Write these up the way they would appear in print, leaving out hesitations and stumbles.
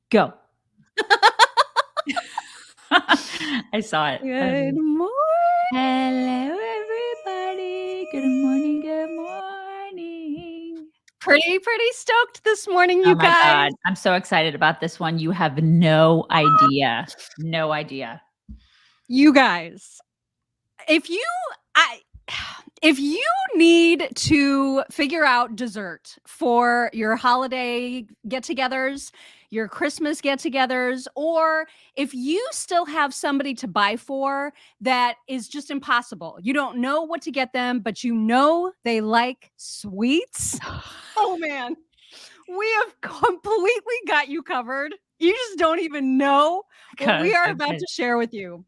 Go. I saw it. Good morning. Hello, everybody. Good morning. Good morning. Pretty stoked this morning, Oh you my guys. God. I'm so excited about this one. You have no idea. No idea. You guys, if you need to figure out dessert for your holiday get-togethers, your Christmas get-togethers, or if you still have somebody to buy for that is just impossible, you don't know what to get them, but you know they like sweets. Oh man, we have completely got you covered. You just don't even know what we are about to share with you.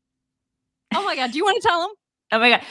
Oh my God, do you want to tell them? Oh my God.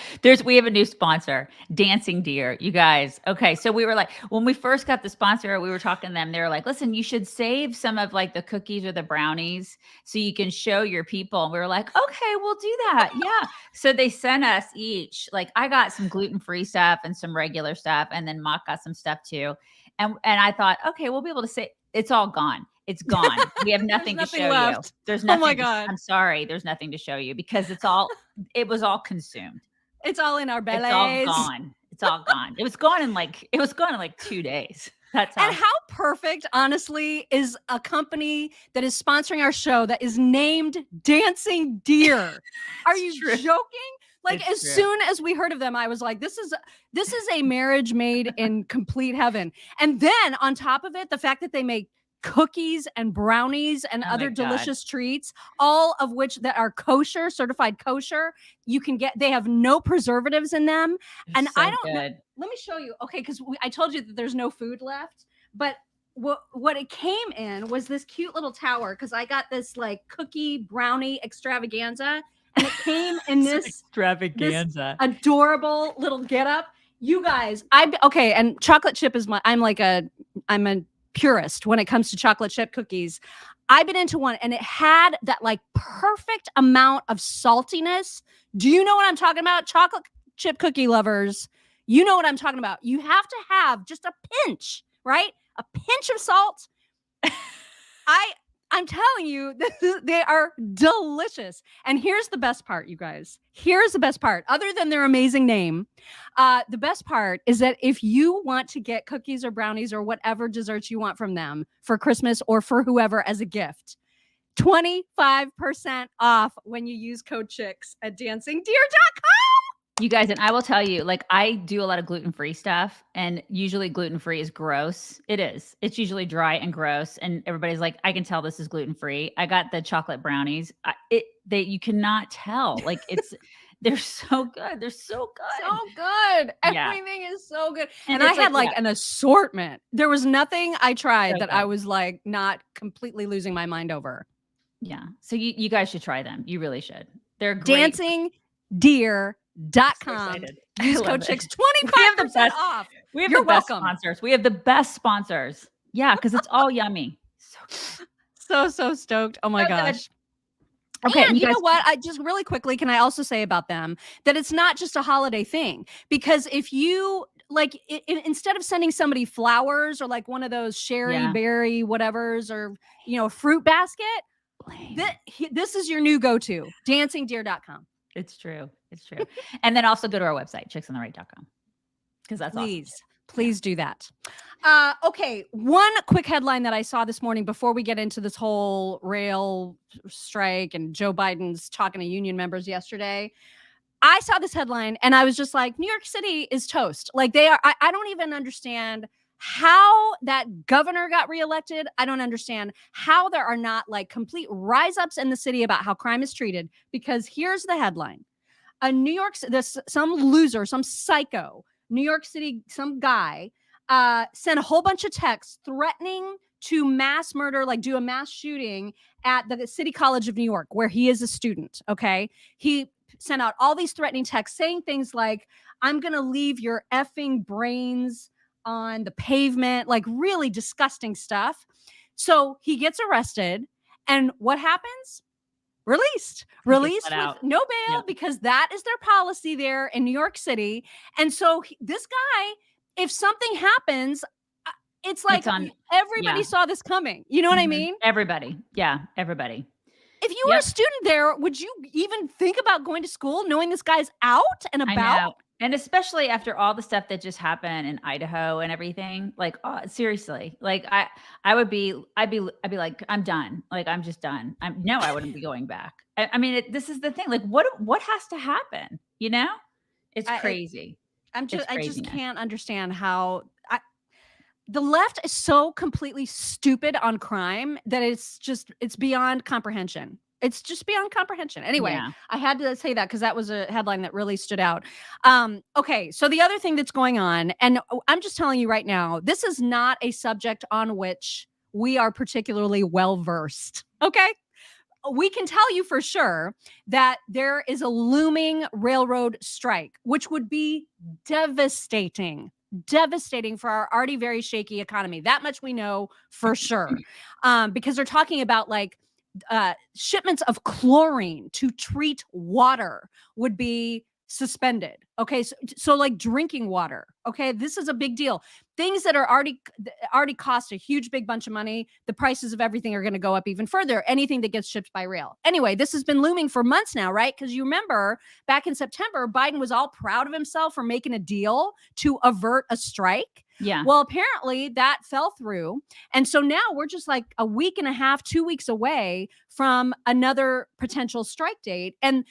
We have a new sponsor, Dancing Deer. You guys. Okay. So we were like, when we first got the sponsor, we were talking to them. They were like, listen, you should save some of like the cookies or the brownies so you can show your people. And we were like, okay, we'll do that. Yeah. So they sent us each, like I got some gluten-free stuff and some regular stuff. And then Mock got some stuff too. And I thought, okay, we'll be able to say it's all gone. It's gone. We have nothing to show left. you. There's Oh nothing. my God. I'm sorry. There's nothing to show you because it was all consumed. It's all in our bellies. It's all gone. It's all gone. It was gone in like 2 days. That's how. And how perfect, honestly, is a company that is sponsoring our show that is named Dancing Deer. Are you joking? Like as soon as we heard of them, I was like, this is a marriage made in complete heaven. And then on top of it, the fact that they make cookies and brownies and other delicious treats, all of which that are kosher, certified kosher. You can get, they have no preservatives in them. And so I don't know. Let me show you. Okay. Cause I told you that there's no food left, but what it came in was this cute little tower. Cause I got this like cookie brownie extravaganza and it came in this adorable little getup. You guys, okay. And chocolate chip is I'm a purist when it comes to chocolate chip cookies. I've been into one and it had that like perfect amount of saltiness. Do you know what I'm talking about? Chocolate chip cookie lovers, you know what I'm talking about. You have to have just a pinch, right? A pinch of salt. I'm telling you, they are delicious. And here's the best part, you guys. Here's the best part. Other than their amazing name, the best part is that if you want to get cookies or brownies or whatever desserts you want from them for Christmas or for whoever as a gift, 25% off when you use code CHICKS at dancingdeer.com. You guys, and I will tell you, like I do a lot of gluten-free stuff and usually gluten-free is gross. It is. It's usually dry and gross. And everybody's like, I can tell this is gluten-free. I got the chocolate brownies. You cannot tell. Like they're so good. They're so good. So good. Everything is so good. And I had like an assortment. There was nothing I tried that I was like not completely losing my mind over. Yeah. So you guys should try them. You really should. They're great. dancingdeer.com. Use code CHICKS 25% off. We have the best sponsors. We have the best sponsors. Yeah, because it's all yummy. So stoked. Oh my gosh. Okay, and you know what? I just really quickly, can I also say about them that it's not just a holiday thing? Because if you like, instead of sending somebody flowers or like one of those sherry berry whatevers or a fruit basket, this is your new go-to. Dancingdeer.com. It's true. It's true. And then also go to our website, chicksontheright.com. Because that's Please do that. Okay. One quick headline that I saw this morning before we get into this whole rail strike and Joe Biden's talking to union members yesterday. I saw this headline and I was just like, New York City is toast. Like they are, I don't even understand how that governor got reelected. I don't understand how there are not like complete rise ups in the city about how crime is treated, because here's the headline. Some loser, some psycho, New York City, some guy sent a whole bunch of texts threatening to mass murder, like do a mass shooting at the City College of New York, where he is a student. Okay. He sent out all these threatening texts saying things like, I'm going to leave your effing brains on the pavement, like really disgusting stuff. So he gets arrested. And what happens? Released with no bail, because that is their policy there in New York City. And so this guy, if something happens, it's like It's on. everybody Yeah. saw this coming. You know what I mean? Everybody. Yeah. Everybody. If you were a Yep. student there, would you even think about going to school knowing this guy's out and I about? know. And especially after all the stuff that just happened in Idaho and everything, like, seriously, like I'd be like, I'm done. Like, I'm just done. No, I wouldn't be going back. I mean, this is the thing. Like, what has to happen? You know, it's I, crazy. It's I just craziness. can't understand how the left is so completely stupid on crime that it's beyond comprehension. It's just beyond comprehension. Anyway, Yeah. I had to say that because that was a headline that really stood out. Okay, so the other thing that's going on, and I'm just telling you right now, this is not a subject on which we are particularly well versed. Okay, we can tell you for sure that there is a looming railroad strike, which would be devastating for our already very shaky economy. That much we know for sure. Because they're talking about like shipments of chlorine to treat water would be suspended. Okay. So like drinking water. Okay. This is a big deal. Things that are already cost a huge big bunch of money. The prices of everything are going to go up even further. Anything that gets shipped by rail. Anyway, this has been looming for months now, right? Because you remember back in September, Biden was all proud of himself for making a deal to avert a strike. Yeah. Well, apparently that fell through. And so now we're just like a week and a half, 2 weeks away from another potential strike date. And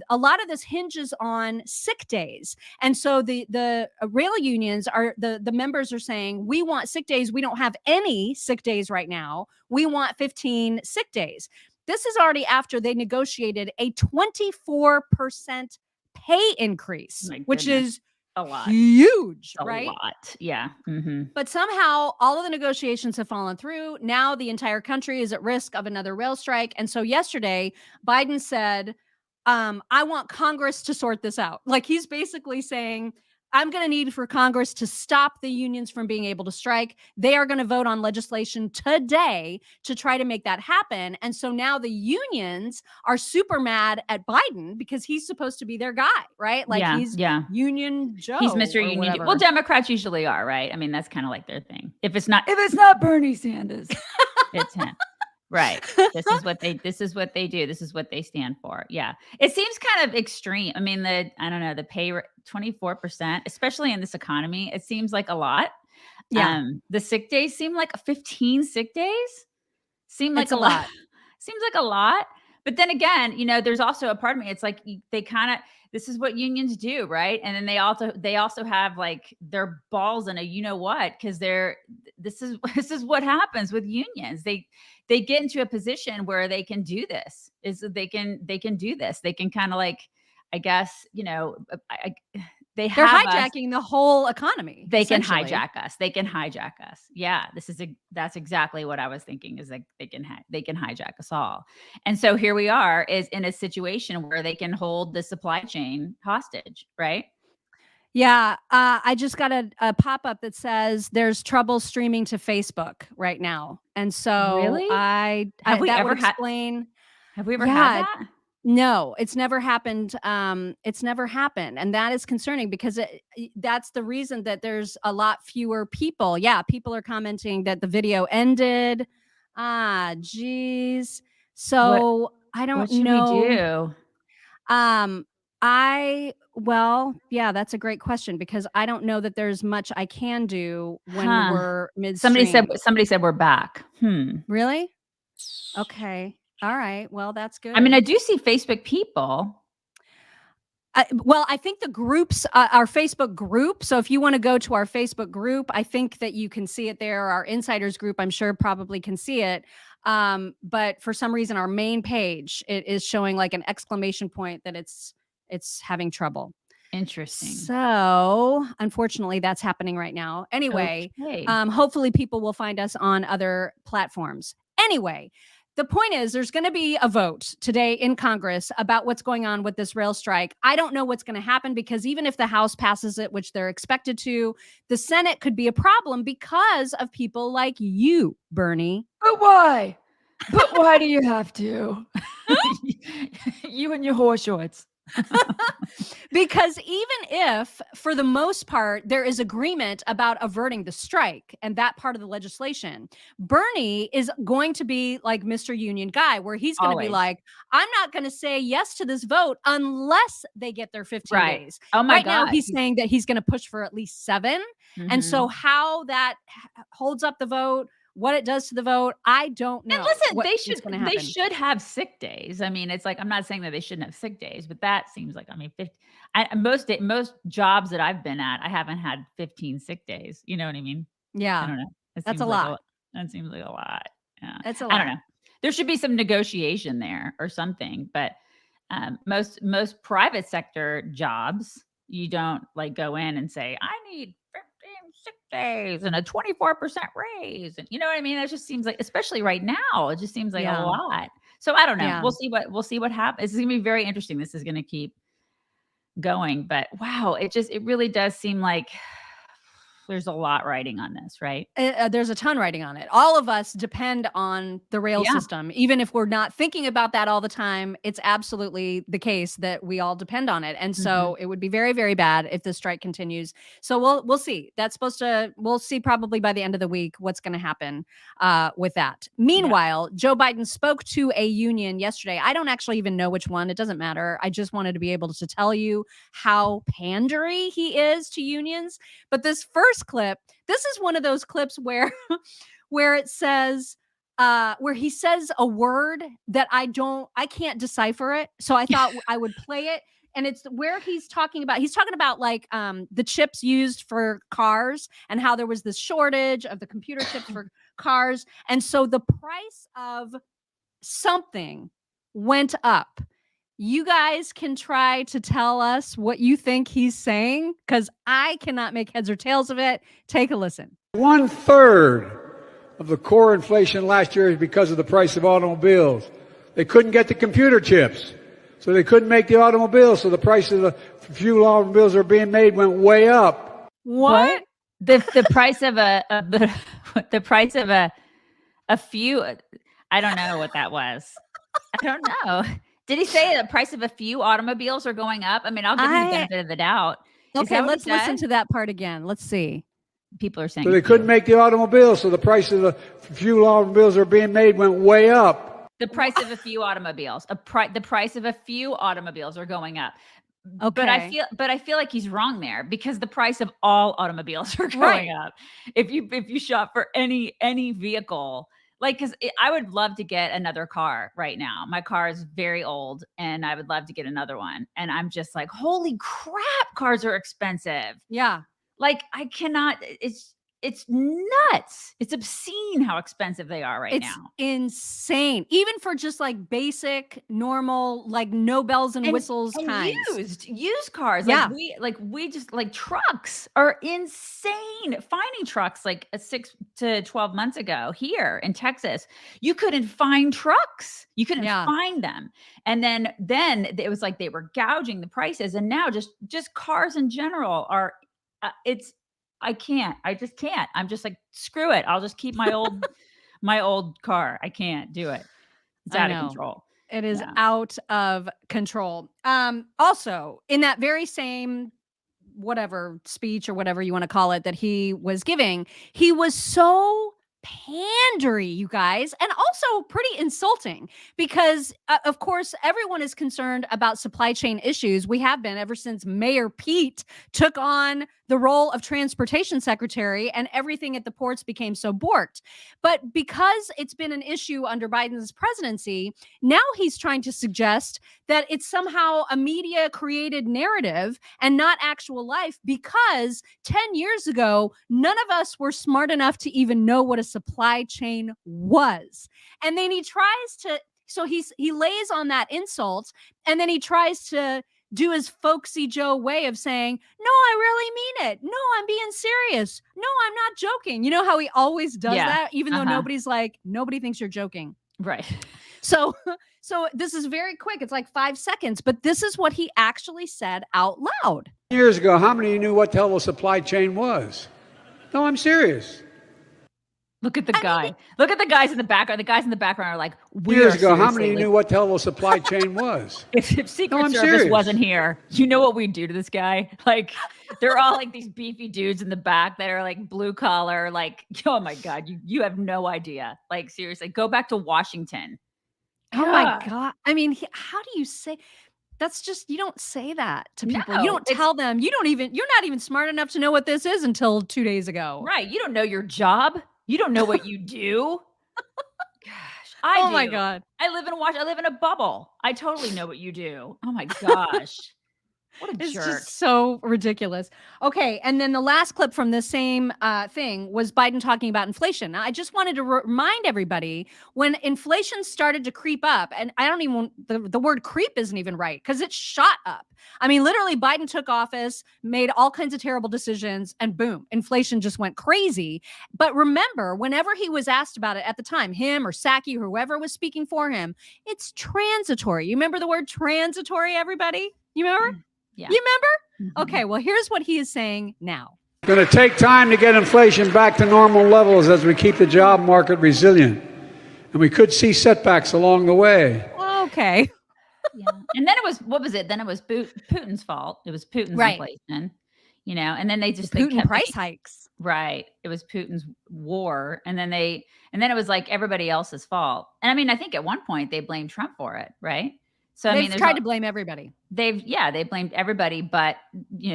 a lot of this hinges on sick days. And so the rail unions are, the members are saying, we want sick days. We don't have any sick days right now. We want 15 sick days. This is already after they negotiated a 24% pay increase, which is a lot. Huge, a right? lot. Yeah. But somehow all of the negotiations have fallen through. Now the entire country is at risk of another rail strike. And so yesterday, Biden said, I want Congress to sort this out. Like he's basically saying, I'm going to need for Congress to stop the unions from being able to strike. They are going to vote on legislation today to try to make that happen. And so now the unions are super mad at Biden because he's supposed to be their guy, right? Like he's Union Joe. He's Mr. Or Union. whatever. Well, Democrats usually are, right? I mean, that's kind of like their thing. If it's not Bernie Sanders, it's him. Right. This is what they do. This is what they stand for. Yeah. It seems kind of extreme. I mean, I don't know, the pay 24%, especially in this economy, it seems like a lot. Yeah. The sick days seem like 15 sick days. Seem like a lot. Seems like a lot. But then again, there's also a part of me. It's like they kind of, this is what unions do, right? And then they also have like their balls in a what, because this is what happens with unions. They get into a position where they can do this. They can do this. They can kind of like, I guess, they're hijacking the whole economy. They can hijack us. Yeah, that's exactly what I was thinking, is like they can hijack us all. And so here we are, is in a situation where they can hold the supply chain hostage, right? Yeah, I just got a pop-up that says there's trouble streaming to Facebook right now. And so really? Have we ever had that? No, it's never happened. It's never happened. And that is concerning because that's the reason that there's a lot fewer people. Yeah, people are commenting that the video ended. Geez. So I don't what should know. we do? Yeah, that's a great question because I don't know that there's much I can do when we're midstream. Somebody said we're back. Really? Okay. All right. Well, that's good. I mean, I do see Facebook people. I think the groups, our Facebook group. So if you want to go to our Facebook group, I think that you can see it there. Our insiders group, I'm sure, probably can see it. But for some reason, our main page, it is showing like an exclamation point that it's having trouble. Interesting. So unfortunately, that's happening right now. Anyway, okay. Hopefully people will find us on other platforms. Anyway, the point is there's going to be a vote today in Congress about what's going on with this rail strike. I don't know what's going to happen because even if the House passes it, which they're expected to, the Senate could be a problem because of people like you, Bernie. But why? But why do you have to? You and your horse shorts. Because even if, for the most part, there is agreement about averting the strike and that part of the legislation, Bernie is going to be like Mr. Union Guy, where he's going to be Always. like, I'm not going to say yes to this vote unless they get their 15 Right. days. Oh my Right now, God. he's saying that he's going to push for at least 7. And so how that holds up the vote, what it does to the vote, I don't know. And listen, what's going to happen. they should have sick days. I mean, it's like, I'm not saying that they shouldn't have sick days, but that seems like, I mean, most jobs that I've been at, I haven't had 15 sick days. You know what I mean? I Yeah, don't know. that's a lot. That seems like a lot. Yeah. That's a I don't lot. know. There should be some negotiation there or something, but most private sector jobs, you don't like go in and say, I need 15 sick days and a 24% raise. And you know what I mean? That just seems like, especially right now, it just seems like a Yeah. lot. So I don't know. Yeah. We'll see what happens. It's gonna be very interesting. This is gonna keep going, but wow, it really does seem like there's a lot riding on this, right? There's a ton writing on it. All of us depend on the rail Yeah. system. Even if we're not thinking about that all the time, it's absolutely the case that we all depend on it. And so it would be very, very bad if the strike continues. So we'll see. We'll see probably by the end of the week what's going to happen with that. Meanwhile, Joe Biden spoke to a union yesterday. I don't actually even know which one. It doesn't matter. I just wanted to be able to tell you how pandery he is to unions. But this first clip, this is one of those clips where it says where he says a word that I can't decipher it, so I thought I would play it. And it's where he's talking about like the chips used for cars and how there was this shortage of the computer chips for cars, and so the price of something went up. You guys can try to tell us what you think he's saying, because I cannot make heads or tails of it. Take a listen. 1/3 of the core inflation last year is because of the price of automobiles. They couldn't get the computer chips, so they couldn't make the automobiles, so the price of the few automobiles that are being made went way up. What? The price of the price of a few, I don't know what that was. I don't know. Did he say the price of a few automobiles are going up? I mean, I'll give him the benefit of the doubt. Okay, let's listen to that part again. Let's see. People are saying so they couldn't make the automobiles, so the price of the few automobiles that are being made went way up. The price of a few automobiles. The price of a few automobiles are going up. Okay. But I feel like he's wrong there, because the price of all automobiles are going up. If you shop for any vehicle, like, because I would love to get another car right now. My car is very old and I would love to get another one. And I'm just like, holy crap, cars are expensive. Yeah. Like, I cannot, it's nuts. It's obscene how expensive they are right now. Insane. Even for just like basic, normal, like no bells and whistles kinds. Used cars. Yeah. We just like trucks are insane. Finding trucks like 6 to 12 months ago here in Texas, you couldn't find trucks. You couldn't find them. And then it was like they were gouging the prices. And now just cars in general are, I just can't. I'm just like, screw it. I'll just keep my old car. I can't do it. It's out of control. It is out of control. Also, in that very same whatever speech or whatever you want to call it that he was giving, he was so pandery, you guys, and also pretty insulting, because of course everyone is concerned about supply chain issues. We have been ever since Mayor Pete took on the role of transportation secretary and everything at the ports became so borked. But because it's been an issue under Biden's presidency, now he's trying to suggest that it's somehow a media created narrative and not actual life, because 10 years ago, none of us were smart enough to even know what a supply chain was. And then he tries to, so he lays on that insult, and then he tries to do his folksy Joe way of saying, no, I really mean it. No, I'm being serious. No, I'm not joking. You know how he always does that, even though nobody thinks you're joking. Right. So this is very quick. It's like 5 seconds, but this is what he actually said out loud. Years ago, how many of you knew what the hell a supply chain was? No, I'm serious. Look at the guy. Look at the guys in the background. The guys in the background are like, we Years are ago, how many seriously, knew what the hell a supply chain was? if Secret I'm Service serious. wasn't here, you know what we'd do to this guy? Like, they're all like these beefy dudes in the back that are like blue collar. Like, oh my God, you have no idea. Like, seriously, go back to Washington. Oh my God. I mean, how do you say that's just, you don't say that to people. You No, don't tell them. You're not even smart enough to know what this is until 2 days ago. Right. You don't know your job. You don't know what you do. Gosh, I do. Oh my God. I live in a bubble. I totally know what you do. Oh my gosh. What a It's jerk. just so ridiculous. Okay, and then the last clip from the same thing was Biden talking about inflation. Now, I just wanted to remind everybody when inflation started to creep up, and I don't even the word creep isn't even right because it shot up. I mean, literally, Biden took office, made all kinds of terrible decisions, and boom, inflation just went crazy. But remember, whenever he was asked about it at the time, him or Psaki, whoever was speaking for him, it's transitory. You remember the word transitory, everybody? You remember? Yeah. You remember? Okay, well, here's what he is saying now. It's going to take time to get inflation back to normal levels as we keep the job market resilient. And we could see setbacks along the way. Okay. Yeah. And then it was, what was it? Then it was Putin's fault. It was Putin's inflation, and then they Putin price hikes. Right. It was Putin's war. And then it was like everybody else's fault. And I mean, I think at one point they blamed Trump for it. Right. So They've tried to blame everybody. They blamed everybody, but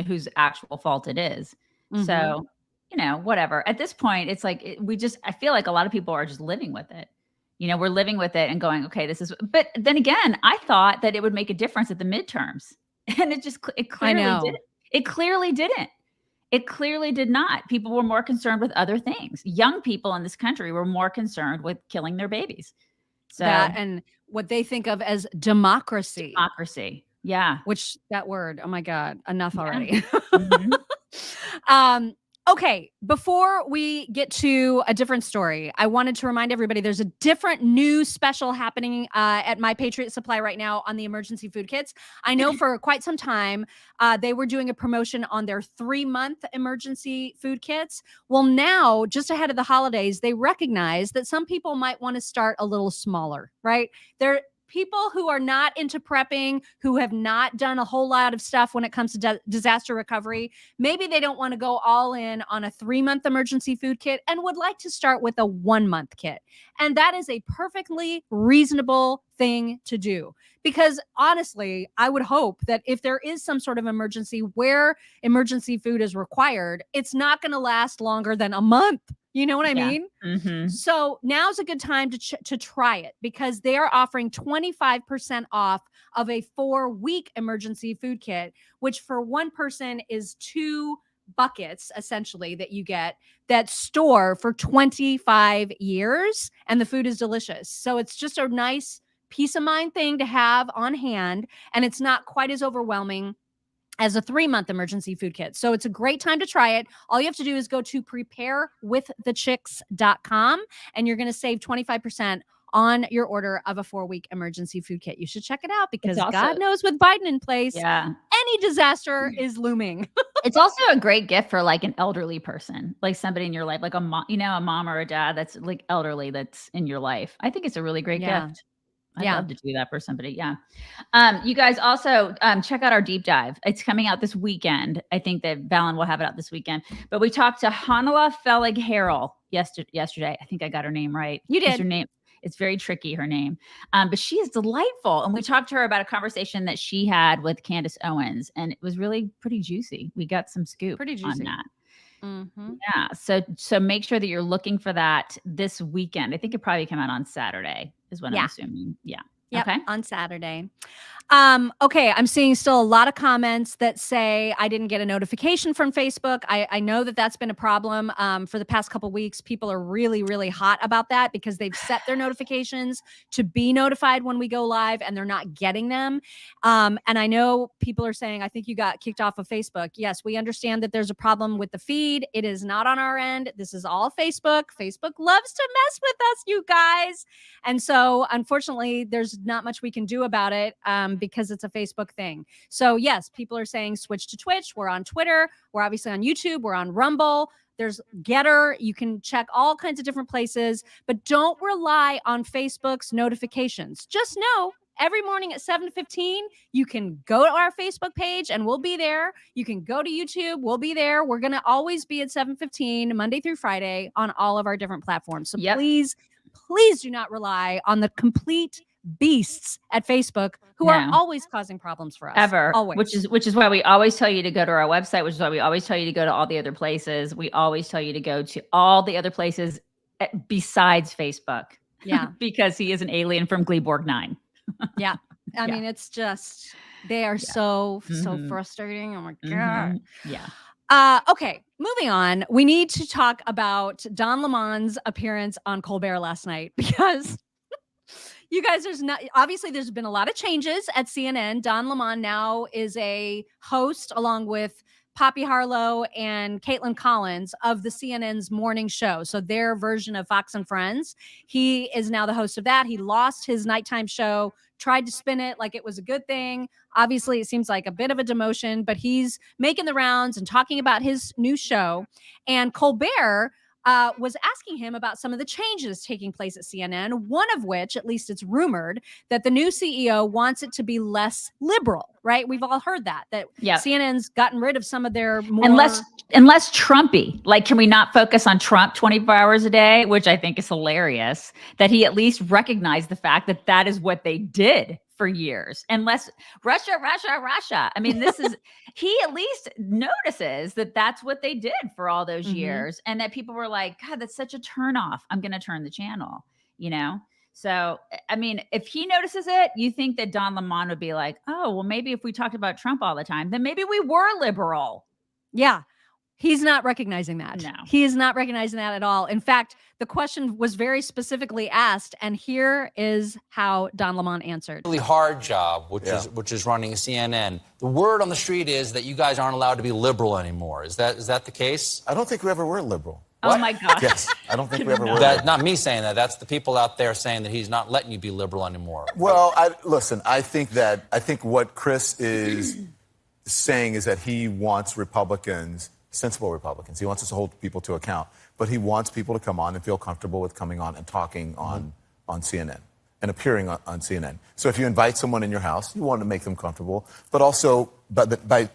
whose actual fault it is. Mm-hmm. So, whatever. At this point, it's like I feel like a lot of people are just living with it. We're living with it and going, okay, but then again, I thought that it would make a difference at the midterms. And it clearly didn't. It clearly didn't. It clearly did not. People were more concerned with other things. Young people in this country were more concerned with killing their babies. So that and what they think of as democracy. Democracy. Yeah. Which that word, oh my God, enough already. Mm-hmm. Okay, before we get to a different story, I wanted to remind everybody there's a different new special happening at My Patriot Supply right now on the emergency food kits. I know for quite some time they were doing a promotion on their 3-month emergency food kits. Well, now, just ahead of the holidays, they recognize that some people might want to start a little smaller, right? They're people who are not into prepping, who have not done a whole lot of stuff when it comes to disaster recovery. Maybe they don't want to go all in on a 3-month emergency food kit and would like to start with a 1-month kit. And that is a perfectly reasonable thing to do. Because honestly, I would hope that if there is some sort of emergency where emergency food is required, it's not going to last longer than a month. You know what I mean? Mm-hmm. So now's a good time to try it because they are offering 25% off of a 4-week emergency food kit, which for one person is 2 buckets essentially that you get that store for 25 years and the food is delicious. So it's just a nice peace of mind thing to have on hand and it's not quite as overwhelming as a 3-month emergency food kit. So it's a great time to try it. All you have to do is go to preparewiththechicks.com and you're going to save 25% on your order of a 4-week emergency food kit. You should check it out because God knows with Biden in place, any disaster is looming. It's also a great gift for like an elderly person, like somebody in your life, like a mom or a dad that's like elderly that's in your life. I think it's a really great gift. I'd love to do that for somebody. Yeah. You guys also check out our deep dive. It's coming out this weekend. I think that Valen will have it out this weekend. But we talked to Hanala Fellig-Harrell yesterday. I think I got her name right. You did. Her name. It's very tricky, her name. But she is delightful. And we talked to her about a conversation that she had with Candace Owens. And it was really pretty juicy. We got some scoop on that. Mm-hmm. Yeah. So make sure that you're looking for that this weekend. I think it probably came out on Saturday is what I'm assuming. Yeah. Yep, okay. On Saturday. Okay, I'm seeing still a lot of comments that say I didn't get a notification from Facebook. I know that that's been a problem for the past couple of weeks. People are really, really hot about that because they've set their notifications to be notified when we go live and they're not getting them. And I know people are saying, I think you got kicked off of Facebook. Yes, we understand that there's a problem with the feed. It is not on our end. This is all Facebook. Facebook loves to mess with us, you guys. And so unfortunately, there's not much we can do about it because it's a Facebook thing. So yes, people are saying switch to Twitch. We're on Twitter. We're obviously on YouTube. We're on Rumble. There's Getter. You can check all kinds of different places, but don't rely on Facebook's notifications. Just know every morning at 7:15, you can go to our Facebook page and we'll be there. You can go to YouTube. We'll be there. We're going to always be at 7:15, Monday through Friday on all of our different platforms. So please do not rely on the complete beasts at Facebook who are always causing problems for us. Ever. Always. Which is why we always tell you to go to our website, which is why we always tell you to go to all the other places. We always tell you to go to all the other places besides Facebook. Yeah. Because he is an alien from Gleeborg 9. Yeah. I mean, it's just, they are so frustrating. Oh my God. Yeah. Okay, moving on. We need to talk about Don Lemon's appearance on Colbert last night because you guys, there's been a lot of changes at CNN. Don Lemon now is a host along with Poppy Harlow and Caitlin Collins of the CNN's morning show. So their version of Fox and Friends. He is now the host of that. He lost his nighttime show, tried to spin it like it was a good thing. Obviously, it seems like a bit of a demotion, but he's making the rounds and talking about his new show. And Colbert was asking him about some of the changes taking place at CNN, one of which, at least it's rumored, that the new CEO wants it to be less liberal, right? We've all heard that CNN's gotten rid of some of their more... And less Trumpy. Like, can we not focus on Trump 24 hours a day? Which I think is hilarious, that he at least recognized the fact that that is what they did for years. And less Russia. I mean, this is, he at least notices that that's what they did for all those years. And that people were like, God, that's such a turnoff. I'm going to turn the channel, you know? So, I mean, if he notices it, you think that Don Lemon would be like, oh, well, maybe if we talked about Trump all the time, then maybe we were liberal. Yeah. He's not recognizing that. No. He is not recognizing that at all. In fact, the question was very specifically asked, and here is how Don Lemon answered. Really hard job, which is running CNN. The word on the street is that you guys aren't allowed to be liberal anymore. Is that the case? I don't think we ever were liberal. What? Oh my God. Yes, I don't think we ever were. Not me saying that. That's the people out there saying that he's not letting you be liberal anymore. Well, listen, I think what Chris is saying is that he wants Republicans, sensible Republicans. He wants us to hold people to account, but he wants people to come on and feel comfortable with coming on and talking on CNN and appearing on CNN. So if you invite someone in your house, you want to make them comfortable, but also by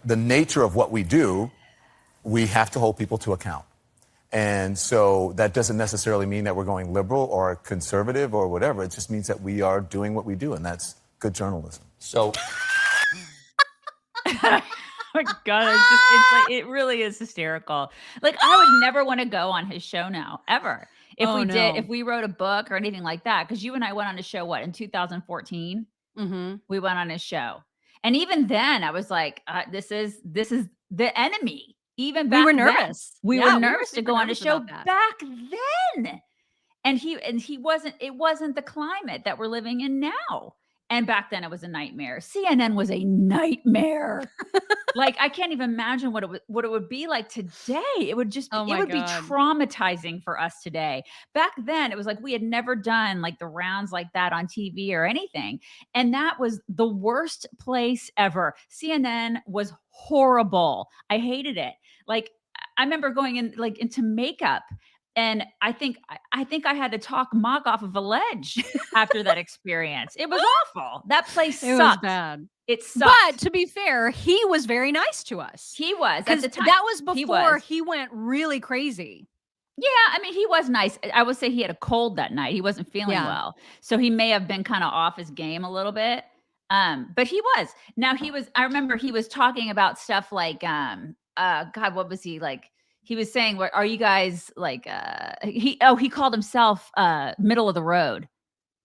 the nature of what we do, we have to hold people to account. And so that doesn't necessarily mean that we're going liberal or conservative or whatever. It just means that we are doing what we do, and that's good journalism. So... Oh my God, it's like, it really is hysterical. Like, I would never want to go on his show now, ever. If we wrote a book or anything like that, because you and I went on his show, in 2014? We went on his show. And even then I was like, this is the enemy. Even back we were then, nervous. We were nervous to go on his show back then. And it wasn't the climate that we're living in now. And back then it was a nightmare. CNN was a nightmare. Like, I can't even imagine what it would be like today. It would just, it would be traumatizing for us today. Back then it was like, we had never done like the rounds like that on TV or anything. And that was the worst place ever. CNN was horrible. I hated it. Like, I remember going into makeup. And I think I had to talk Mock off of a ledge after that experience. It was awful. That place sucked. It was bad. It sucked. But to be fair, he was very nice to us. He was. At the time, that was before he went really crazy. Yeah, I mean, he was nice. I would say he had a cold that night. He wasn't feeling well. So he may have been kind of off his game a little bit. But he was. Now I remember he was talking about stuff like, God, what was he like? He was saying, are you guys like, he called himself middle of the road.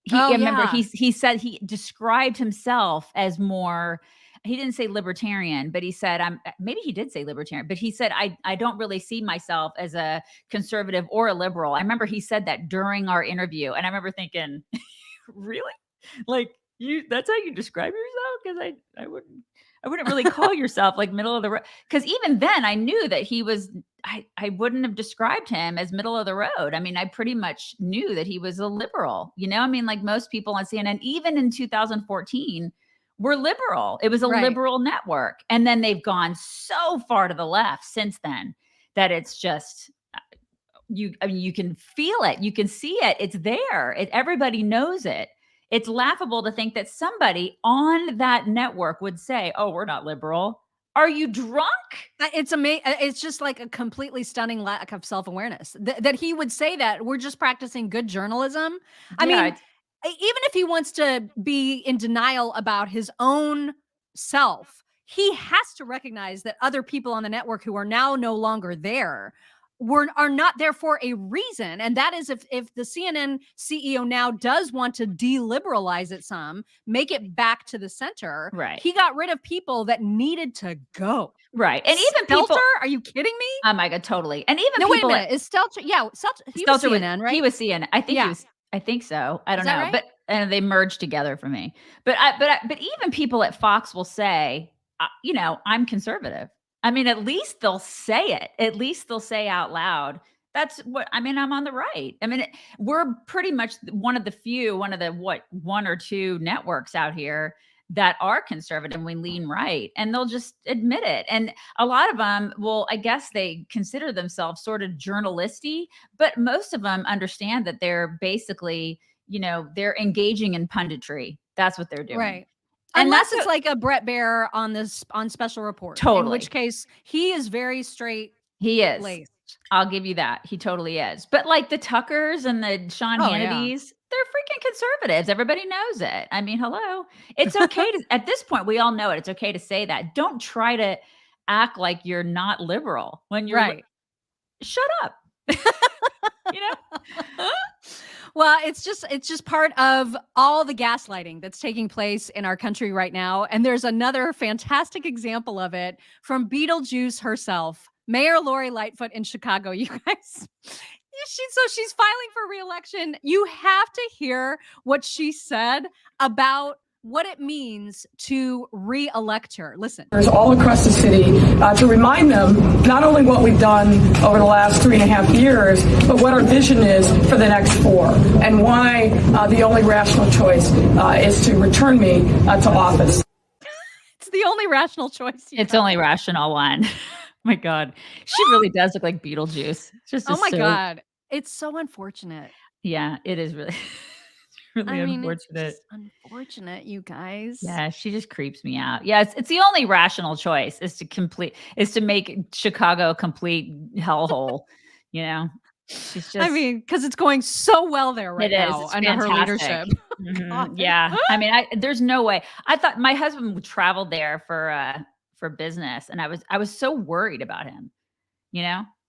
He said he described himself as more, he didn't say libertarian, but he said, maybe he did say libertarian, but he said, I don't really see myself as a conservative or a liberal. I remember he said that during our interview. And I remember thinking, really? Like, that's how you describe yourself? Because I wouldn't really call yourself like middle of the road. Because even then I knew that he was, I wouldn't have described him as middle of the road. I mean, I pretty much knew that he was a liberal, you know? I mean, like most people on CNN, even in 2014, were liberal. It was a liberal network. And then they've gone so far to the left since then that it's just, I mean, you can feel it. You can see it. It's there. Everybody knows it. It's laughable to think that somebody on that network would say, "Oh, we're not liberal." Are you drunk? It's amazing. It's just like a completely stunning lack of self-awareness that he would say that. We're just practicing good journalism. I Yeah, mean, even if he wants to be in denial about his own self, he has to recognize that other people on the network who are now no longer there are not there for a reason. And that is if the CNN CEO now does want to deliberalize it some, make it back to the center, Right. he got rid of people that needed to go. Right. And even Stelter? people, Are you kidding me? oh my God, totally. And even No, wait a people, minute. Is Stelter? Yeah, Stelter. He was CNN, right? He was CNN. I think Yeah. he was. I think so. I don't that know, right? but and they merged together for me. But even people at Fox will say, I'm conservative. I mean, at least they'll say it. At least they'll say out loud, that's what I mean. I'm on the right. I mean, we're pretty much one of the one or two networks out here that are conservative and we lean right, and they'll just admit it. And a lot of them will, I guess they consider themselves sort of journalisty, but most of them understand that they're basically, they're engaging in punditry. That's what they're doing. Right. And Unless it's like a Brett Baier on Special Report. Totally. In which case he is very straight. He is. Laced. I'll give you that. He totally is. But like the Tuckers and the Sean Hannitys, they're freaking conservatives. Everybody knows it. I mean, hello. It's okay to, at this point, we all know it. It's okay to say that. Don't try to act like you're not liberal when you're right. Shut up. Well, it's just part of all the gaslighting that's taking place in our country right now. And there's another fantastic example of it from Beetlejuice herself, Mayor Lori Lightfoot in Chicago. You guys, she's filing for re-election. You have to hear what she said about what it means to re-elect her. Listen. All across the city to remind them not only what we've done over the last 3.5 years, but what our vision is for the next 4, and why the only rational choice is to return me to office. It's the only rational choice. It's only rational one. My God. She really does look like Beetlejuice. Just God. It's so unfortunate. Yeah, it is really. Unfortunate. It's unfortunate, you guys. Yeah, she just creeps me out. Yeah, it's the only rational choice is to make Chicago a complete hellhole. She's just. Because it's going so well there right now under her leadership. Mm-hmm. Yeah, I mean, there's no way. I thought my husband traveled there for business, and I was so worried about him.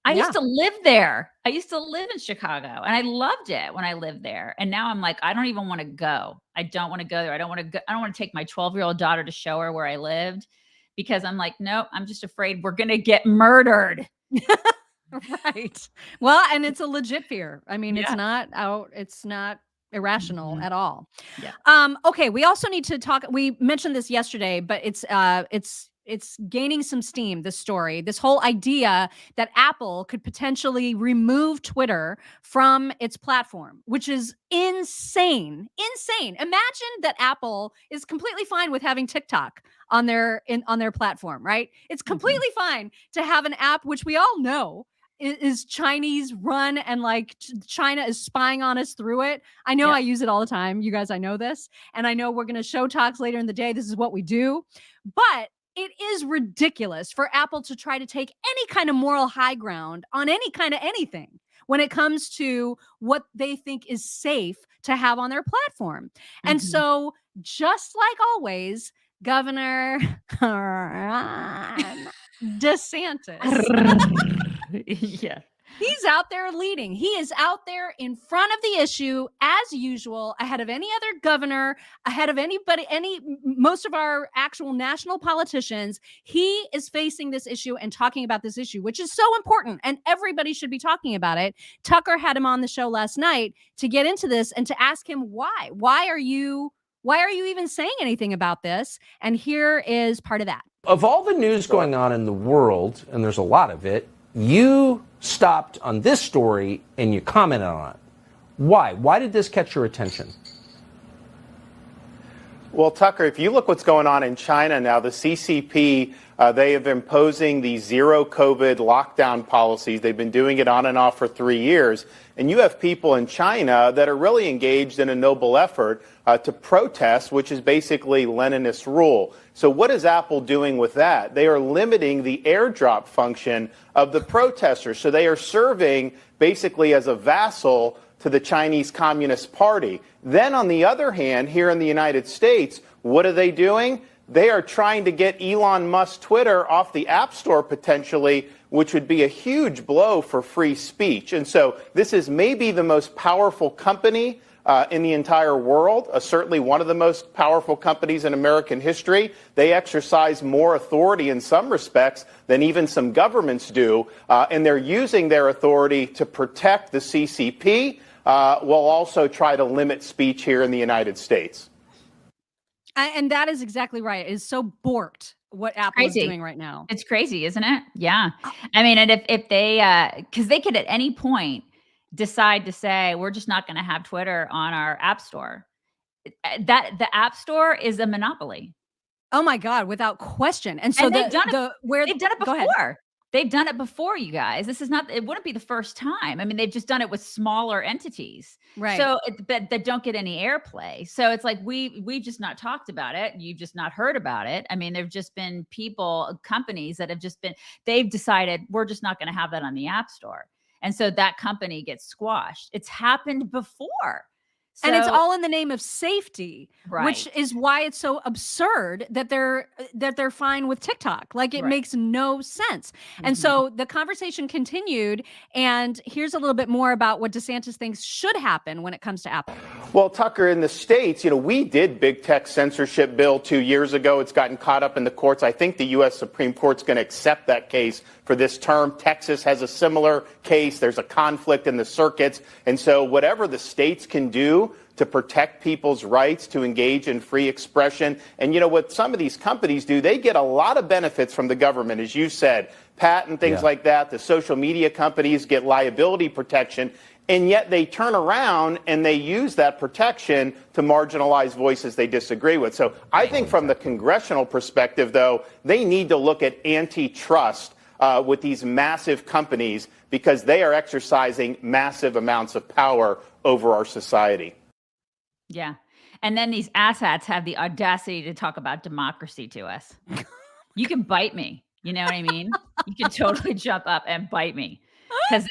I used to live there. I used to live in Chicago, and I loved it when I lived there. And now I'm like, I don't even want to go. I don't want to go there. I don't want to take my 12-year-old daughter to show her where I lived, because I'm like, nope, I'm just afraid we're going to get murdered. Right. Well, and it's a legit fear. I mean, it's not irrational at all. Yeah. Okay. We also need to talk. We mentioned this yesterday, but it's gaining some steam, this story, this whole idea that Apple could potentially remove Twitter from its platform, which is insane. Imagine that Apple is completely fine with having TikTok on their platform, right? It's completely fine to have an app, which we all know is Chinese run, and like China is spying on us through it. I know I use it all the time. You guys, I know this. And I know we're going to show talks later in the day. This is what we do. But it is ridiculous for Apple to try to take any kind of moral high ground on any kind of anything when it comes to what they think is safe to have on their platform. And so, just like always, Governor DeSantis. Yeah. He's out there leading. He is out there in front of the issue as usual, ahead of any other governor, ahead of most of our actual national politicians. He is facing this issue and talking about this issue, which is so important, and everybody should be talking about it. Tucker had him on the show last night to get into this and to ask him why. Why are you even saying anything about this? And here is part of that. Of all the news going on in the world, and there's a lot of it, you stopped on this story and you commented on it. Why? Why did this catch your attention? Well, Tucker, if you look what's going on in China now, the CCP, they have imposing the zero COVID lockdown policies. They've been doing it on and off for 3 years. And you have people in China that are really engaged in a noble effort to protest, which is basically Leninist rule. So what is Apple doing with that? They are limiting the airdrop function of the protesters. So they are serving basically as a vassal to the Chinese Communist Party. Then on the other hand, here in the United States, what are they doing? They are trying to get Elon Musk's Twitter off the App Store potentially, which would be a huge blow for free speech. And so this is maybe the most powerful company in the entire world, certainly one of the most powerful companies in American history. They exercise more authority in some respects than even some governments do, and they're using their authority to protect the CCP, while also try to limit speech here in the United States. And that is exactly right. It is so borked what Apple is doing right now. It's crazy, isn't it? Yeah. I mean, and if they, because they could at any point decide to say, we're just not going to have Twitter on our App Store. That the App Store is a monopoly. Oh my God, without question. And so they've done it before. Go ahead. They've done it before, you guys. This is not, it wouldn't be the first time. I mean, they've just done it with smaller entities. Right. So that don't get any airplay. So it's like, we've just not talked about it. You've just not heard about it. I mean, there've just been companies that have just been, they've decided we're just not going to have that on the App Store. And so that company gets squashed. It's happened before. And it's all in the name of safety, right, which is why it's so absurd that they're fine with TikTok. Like it makes no sense. And so the conversation continued. And here's a little bit more about what DeSantis thinks should happen when it comes to Apple. Well, Tucker, in the States, we did big tech censorship bill 2 years ago. It's gotten caught up in the courts. I think the U.S. Supreme Court's going to accept that case for this term. Texas has a similar case. There's a conflict in the circuits. And so whatever the states can do to protect people's rights to engage in free expression. And what some of these companies do, they get a lot of benefits from the government, as you said, patent things like that. The social media companies get liability protection. And yet they turn around and they use that protection to marginalize voices they disagree with. So I think from the congressional perspective, though, they need to look at antitrust with these massive companies because they are exercising massive amounts of power over our society. Yeah. And then these asshats have the audacity to talk about democracy to us. You can bite me. You know what I mean? You can totally jump up and bite me. Because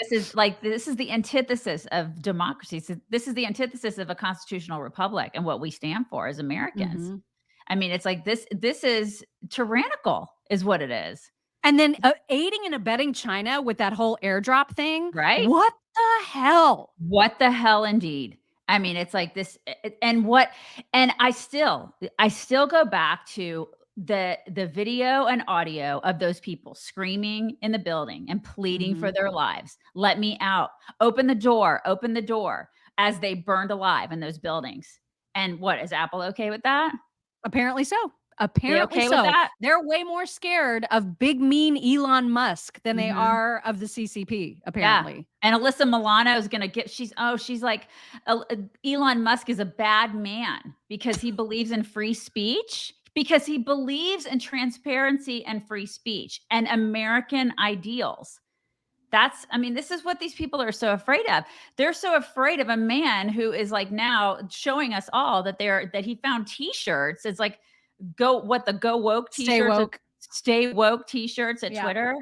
this is the antithesis of democracy. So this is the antithesis of a constitutional republic and what we stand for as Americans. I mean, it's like this is tyrannical is what it is. And then aiding and abetting China with that whole airdrop thing. Right. What the hell? What the hell indeed. I mean, it's like this and I still go back to the video and audio of those people screaming in the building and pleading for their lives. Let me out. Open the door as they burned alive in those buildings. And what is Apple okay with that? Apparently so. Apparently so. With that? They're way more scared of big mean Elon Musk than they are of the CCP, apparently. Yeah. And Alyssa Milano is going to get, she's like, Elon Musk is a bad man because he believes in free speech, because he believes in transparency and free speech and American ideals. This is what these people are so afraid of. They're so afraid of a man who is like now showing us all that he found t-shirts. It's like, go woke t-shirts, stay woke t-shirts at Twitter.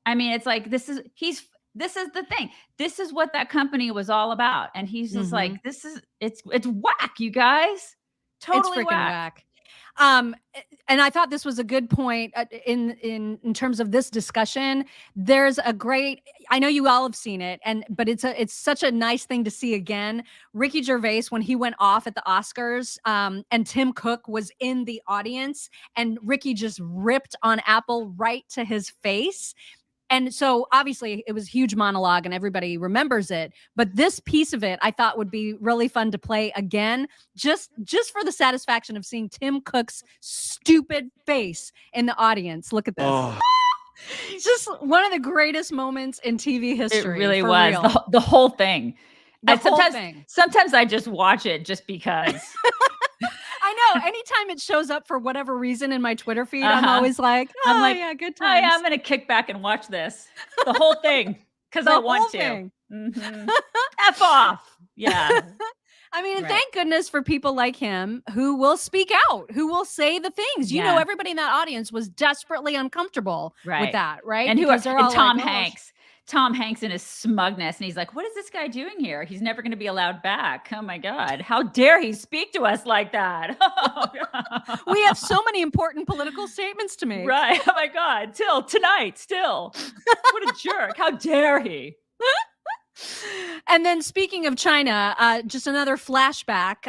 I mean, it's like, this is the thing. This is what that company was all about. And he's just like, it's whack, you guys. Totally it's freaking whack. And I thought this was a good point in terms of this discussion. There's a great, I know you all have seen it, but it's such a nice thing to see again. Ricky Gervais, when he went off at the Oscars, and Tim Cook was in the audience, and Ricky just ripped on Apple right to his face. And so obviously it was a huge monologue and everybody remembers it. But this piece of it I thought would be really fun to play again, just for the satisfaction of seeing Tim Cook's stupid face in the audience. Look at this. Oh. It's just one of the greatest moments in TV history. It really was. The whole thing. Sometimes I just watch it just because. I know. anytime it shows up for whatever reason in my Twitter feed, I'm always like, I'm like, yeah, good oh, yeah, times. I'm going to kick back and watch this. The whole thing. Because I want to. F off. Yeah. I mean, thank goodness for people like him who will speak out, who will say the things. You know, everybody in that audience was desperately uncomfortable with that, right? And because they're all Tom like, Hanks. Tom Hanks in his smugness, and he's like, "What is this guy doing here? He's never going to be allowed back. Oh my God! How dare he speak to us like that? We have so many important political statements to make. Right? Oh my God! Till tonight, still. What a jerk! How dare he?" And then speaking of China, just another flashback,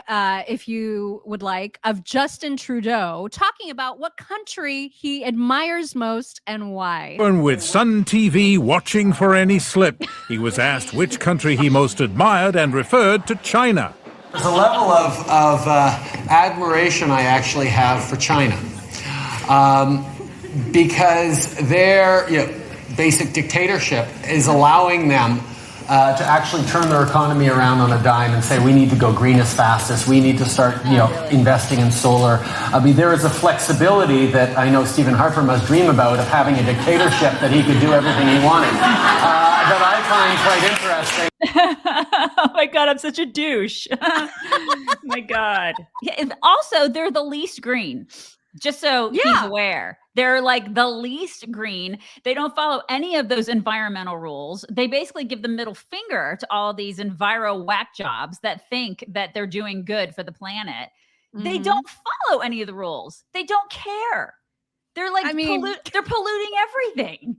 if you would like, of Justin Trudeau talking about what country he admires most and why. And with Sun TV watching for any slip, he was asked which country he most admired and referred to China. There's a level of admiration I actually have for China because their basic dictatorship is allowing them to actually turn their economy around on a dime and say, we need to go green as fast as we need to start, investing in solar. I mean, there is a flexibility that I know Stephen Harper must dream about of having a dictatorship that he could do everything he wanted, that I find quite interesting. Oh my God, I'm such a douche. My God. Yeah, also, they're the least green. Just so he's aware. They're like the least green. They don't follow any of those environmental rules. They basically give the middle finger to all these enviro whack jobs that think that they're doing good for the planet. They don't follow any of the rules. They don't care. They're like, they're polluting everything.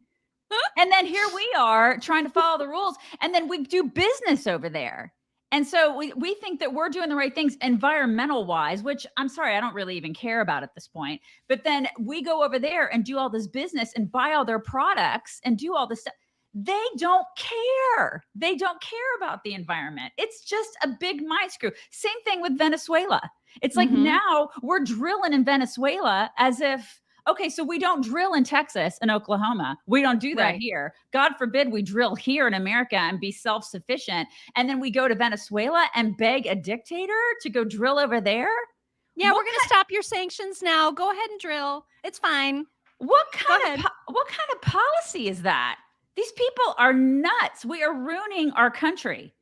And then here we are trying to follow the rules. And then we do business over there. And so we think that we're doing the right things environmental wise, which I'm sorry, I don't really even care about at this point. But then we go over there and do all this business and buy all their products and do all this stuff. They don't care. They don't care about the environment. It's just a big mind screw. Same thing with Venezuela. It's like now we're drilling in Venezuela as if, okay, so we don't drill in Texas and Oklahoma. We don't do that here. God forbid we drill here in America and be self-sufficient. And then we go to Venezuela and beg a dictator to go drill over there. Yeah, we're going to stop your sanctions now. Go ahead and drill. It's fine. What kind of policy is that? These people are nuts. We are ruining our country.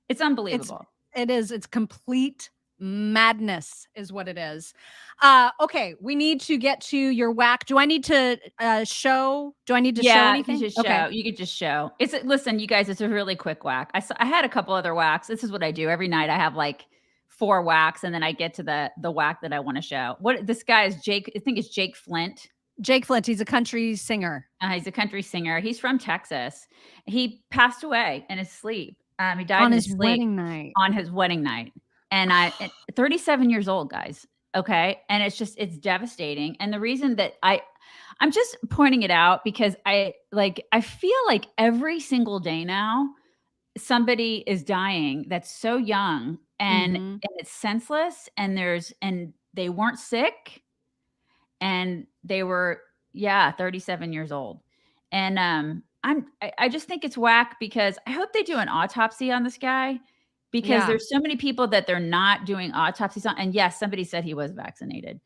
It's unbelievable. It's complete madness is what it is. Okay, we need to get to your whack. Do I need to show? Do I need to show anything? You can just show. You could just show. Listen, you guys, it's a really quick whack. I had a couple other whacks. This is what I do every night. I have like 4 whacks, and then I get to the whack that I want to show. What this guy is Jake. I think it's Jake Flint. Jake Flint. He's a country singer. He's a country singer. He's from Texas. He passed away in his sleep. He died on in his sleep wedding night. On his wedding night. And 37 years old, guys. Okay. And it's devastating. And the reason that I'm just pointing it out because I feel like every single day now, somebody is dying that's so young and it's senseless and they weren't sick and they were, 37 years old. And I just think it's whack because I hope they do an autopsy on this guy. Because there's so many people that they're not doing autopsies on. And yes, somebody said he was vaccinated.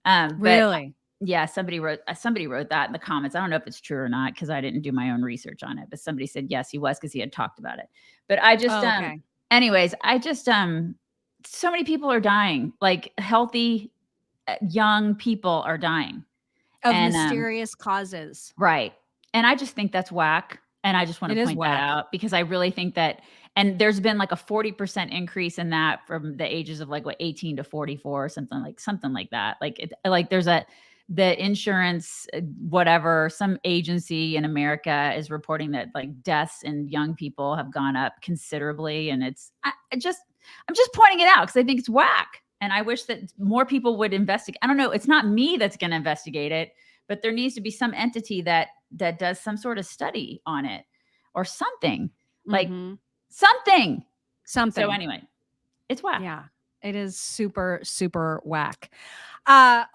Really? Yeah, somebody wrote that in the comments. I don't know if it's true or not because I didn't do my own research on it. But somebody said yes, he was because he had talked about it. But I just, anyways, so many people are dying. Like healthy, young people are dying of mysterious causes. Right. And I just think that's whack. And I just want to point that out because I really think that. And there's been like a 40% increase in that from the ages of 18 to 44 or something like that. There's the insurance, whatever, some agency in America is reporting that deaths in young people have gone up considerably. And I'm just pointing it out because I think it's whack. And I wish that more people would investigate. I don't know. It's not me that's going to investigate it, but there needs to be some entity that does some sort of study on it or something Something. So anyway, it's whack. Yeah, it is super, super whack.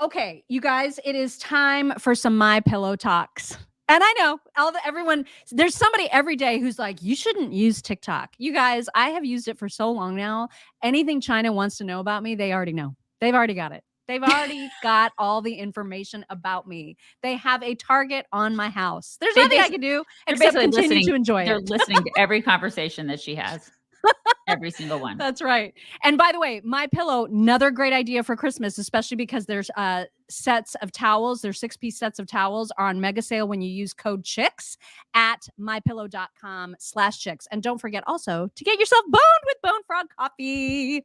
Okay, you guys, it is time for some My Pillow talks. And I know everyone, there's somebody every day who's like, you shouldn't use TikTok. You guys, I have used it for so long now. Anything China wants to know about me, they already know. They've already got it. They've already got all the information about me. They have a target on my house. There's nothing I can do except continue to enjoy They're it. listening to every conversation that she has. Every single one. That's right. And by the way, My Pillow, another great idea for Christmas, especially because there's sets of towels. There's 6-piece sets of towels are on mega sale when you use code CHICKS at mypillow.com/chicks. And don't forget also to get yourself boned with Bone Frog coffee.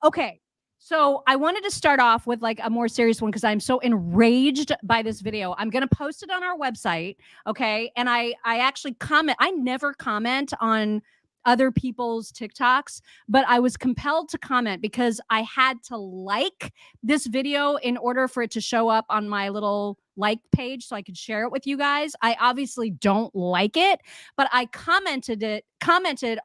Okay. So I wanted to start off with like a more serious one because I'm so enraged by this video. I'm going to post it on our website. Okay. And I actually comment. I never comment on other people's TikToks, but I was compelled to comment because I had to like this video in order for it to show up on my little like page so I could share it with you guys. I obviously don't like it, but I commented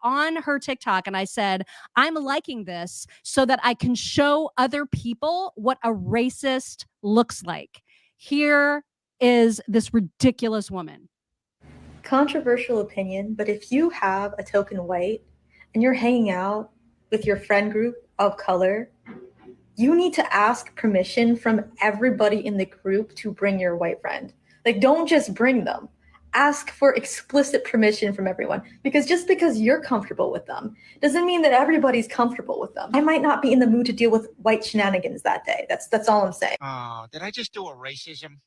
on her TikTok and I said, I'm liking this so that I can show other people what a racist looks like. Here is this ridiculous woman. Controversial opinion, but if you have a token white and you're hanging out with your friend group of color, you need to ask permission from everybody in the group to bring your white friend. Like, don't just bring them. Ask for explicit permission from everyone, because just because you're comfortable with them doesn't mean that everybody's comfortable with them. I might not be in the mood to deal with white shenanigans that day. That's all I'm saying. Oh, did I just do a racism?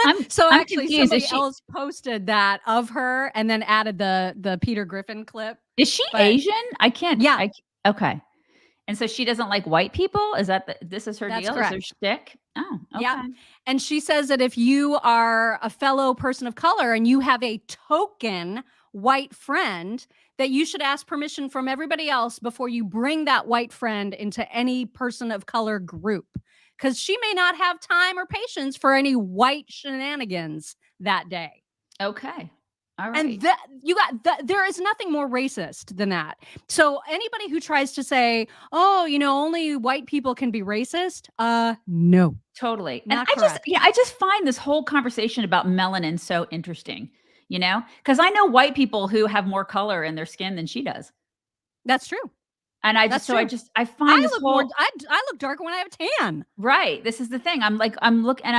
I'm Actually confused. somebody else posted that of her and then added the Peter Griffin clip. Is she Asian? I can't. Yeah. Okay. And so she doesn't like white people? Is that this is her That's deal? correct. Is her shtick? Oh, okay. Yeah. And she says that if you are a fellow person of color and you have a token white friend, that you should ask permission from everybody else before you bring that white friend into any person of color group. Because she may not have time or patience for any white shenanigans that day. Okay. All right. And there is nothing more racist than that. So anybody who tries to say, oh, only white people can be racist, no. Totally. Not and correct. I just find this whole conversation about melanin so interesting, because I know white people who have more color in their skin than she does. That's true. And I find this whole, I look darker when I have tan. Right. This is the thing. I'm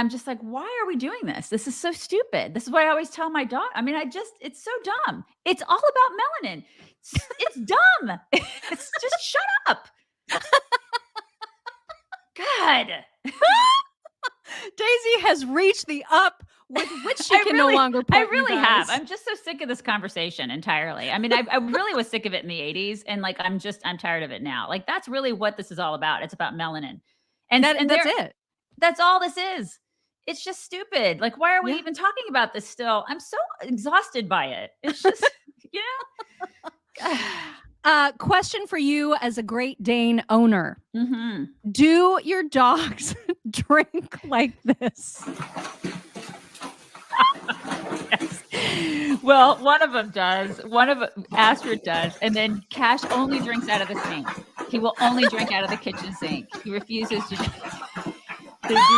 just like, why are we doing this? This is so stupid. This is what I always tell my daughter. I mean, it's so dumb. It's all about melanin. It's dumb. It's just shut up. God. Daisy has reached the up with which she can no longer put. I really have. I'm just so sick of this conversation entirely. I mean, I really was sick of it in the 80s. And like, I'm tired of it now. Like, that's really what this is all about. It's about melanin. And that's it. That's all this is. It's just stupid. Like, why are we even talking about this still? I'm so exhausted by it. It's just, Question for you as a Great Dane owner. Mm-hmm. Do your dogs drink like this? Yes. Well, one of them does. Astrid does. And then Cash only drinks out of the sink. He will only drink out of the kitchen sink. He refuses to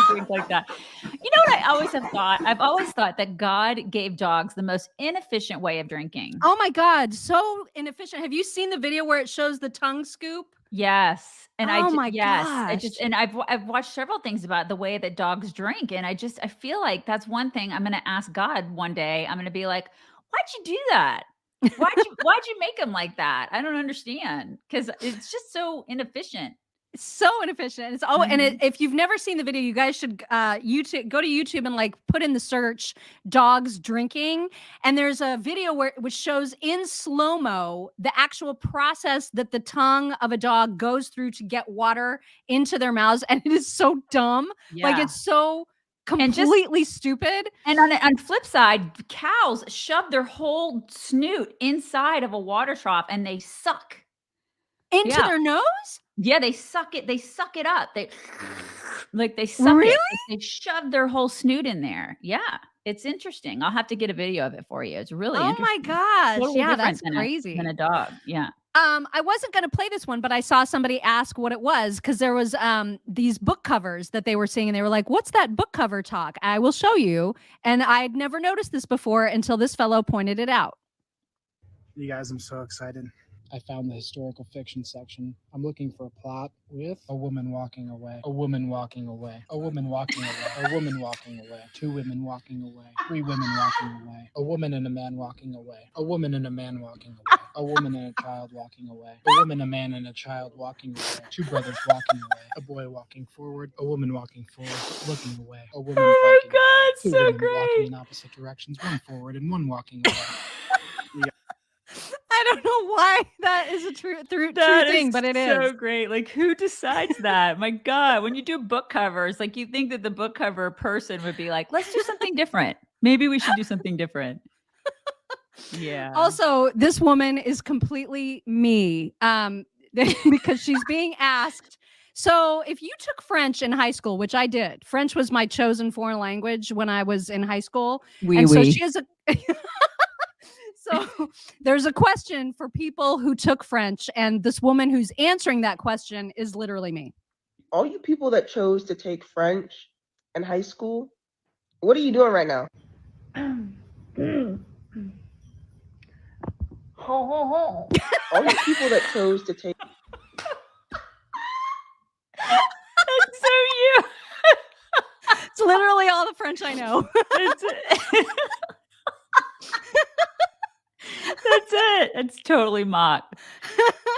drink like that. You know what I always have thought? I've always thought that God gave dogs the most inefficient way of drinking. Oh my God, so inefficient. Have you seen the video where it shows the tongue scoop? Yes. And gosh. I've watched several things about the way that dogs drink. And I feel like that's one thing I'm going to ask God one day. I'm going to be like, why'd you do that? Why'd you make him like that? I don't understand. Cause it's just so inefficient. It's so inefficient. It's if you've never seen the video, you guys should go to YouTube and like put in the search dogs drinking. And there's a video which shows in slow-mo the actual process that the tongue of a dog goes through to get water into their mouths. And it is so dumb. Yeah. Like, it's so completely stupid. And on flip side, cows shove their whole snoot inside of a water trough and they suck into their nose. Yeah, they suck it. They suck it up. They suck it. They shove their whole snoot in there. Yeah, it's interesting. I'll have to get a video of it for you. It's really interesting. Oh my gosh. Totally yeah, different that's crazy. than a dog. Yeah. I wasn't going to play this one, but I saw somebody ask what it was because there was these book covers that they were seeing, and they were like, "What's that book cover talk?" I will show you. And I'd never noticed this before until this fellow pointed it out. You guys, I'm so excited. I found the historical fiction section. I'm looking for a plot with a woman walking away, a woman walking away, a woman walking away, a woman walking away, two women walking away, three women walking away, a woman and a man walking away, a woman and a man walking away, a woman and a child walking away, a woman, a man, and a child walking away, two brothers walking away, a boy walking forward, a woman walking forward, looking away, a woman walking away, two women walking in opposite directions, one forward and one walking away. I don't know why that is a true thing, but it is so great. Like, who decides that? My God, when you do book covers, like, you think that the book cover person would be like, let's do something different. Maybe we should do something different. Yeah. Also, this woman is completely me, because she's being asked. So if you took French in high school, which I did, French was my chosen foreign language when I was in high school. So she has a So there's a question for people who took French, and this woman who's answering that question is literally me. All you people that chose to take French in high school, what are you doing right now? All you people that chose to take. That's so you. It's literally all the French I know. That's it. It's totally mock.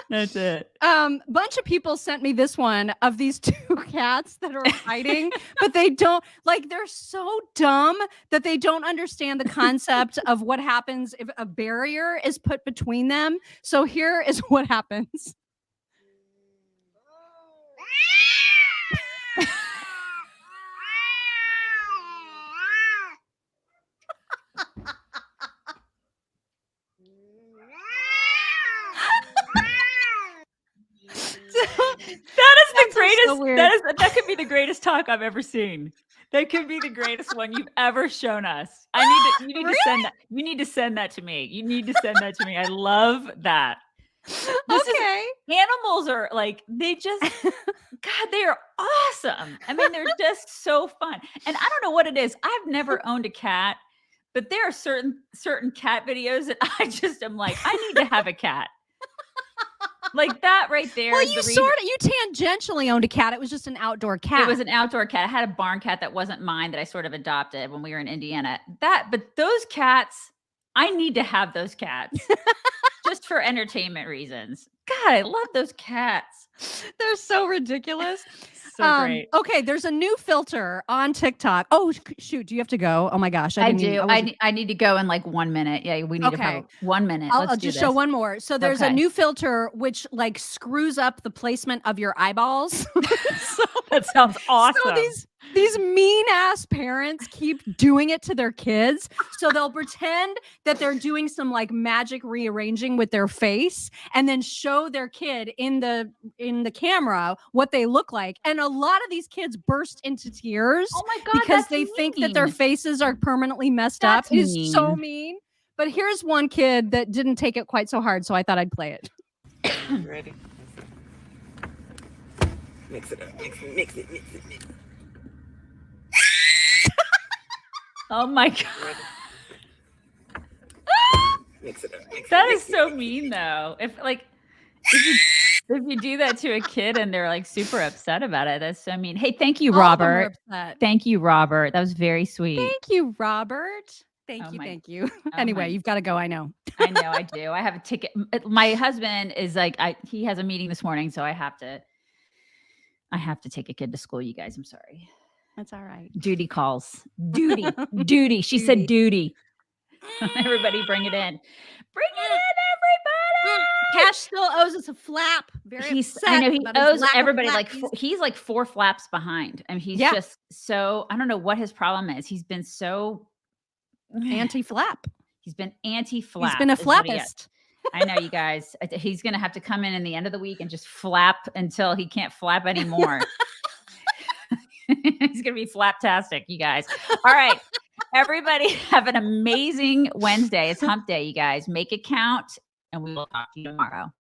That's it. Bunch of people sent me this one of these two cats that are fighting, but they don't, like, they're so dumb that they don't understand the concept of what happens if a barrier is put between them. So here is what happens. That is the greatest. So weird. That could be the greatest talk I've ever seen. That could be the greatest one you've ever shown us. You need to send that. You need to send that to me. You need to send that to me. I love that. Animals are like, they just, God, they are awesome. I mean, they're just so fun. And I don't know what it is. I've never owned a cat, but there are certain cat videos that I just am like, I need to have a cat. Like that right there. Well, you tangentially owned a cat. It was just an outdoor cat. It was an outdoor cat. I had a barn cat that wasn't mine that I sort of adopted when we were in Indiana. But those cats, I need to have those cats just for entertainment reasons. God, I love those cats. They're so ridiculous. So great. Okay, there's a new filter on TikTok. Oh, shoot. Do you have to go? Oh my gosh. I do. I need to go in like 1 minute. Yeah, we need to have 1 minute. I'll just show one more. So there's a new filter which like screws up the placement of your eyeballs. That sounds awesome. So these mean ass parents keep doing it to their kids. So they'll pretend that they're doing some like magic rearranging with their face and then show their kid in the camera what they look like. And a lot of these kids burst into tears because they think that their faces are permanently messed up. It is so mean. But here's one kid that didn't take it quite so hard, so I thought I'd play it. Ready? Mix it up. Mix it. Oh my God. That is so mean though. If you do that to a kid and they're like super upset about it, that's so mean. Hey, thank you, Robert. Thank you, Robert. That was very sweet. Thank you, Robert. Thank you. Anyway, you've got to go. I know. I know I do. I have a ticket. My husband is like, he has a meeting this morning, so I have to take a kid to school, you guys. I'm sorry. That's all right. Duty calls. Duty. She said duty. Everybody bring it in. Bring it in, everybody. Cash still owes us a flap. Very upset. I know he owes everybody he's like 4 flaps behind. I mean, he's just so, I don't know what his problem is. He's been so anti-flap. He's been anti-flap. He's been a flappist. I know, you guys. He's going to have to come in the end of the week and just flap until he can't flap anymore. He's going to be flaptastic, you guys. All right. Everybody have an amazing Wednesday. It's hump day, you guys. Make it count, and we will talk to you tomorrow.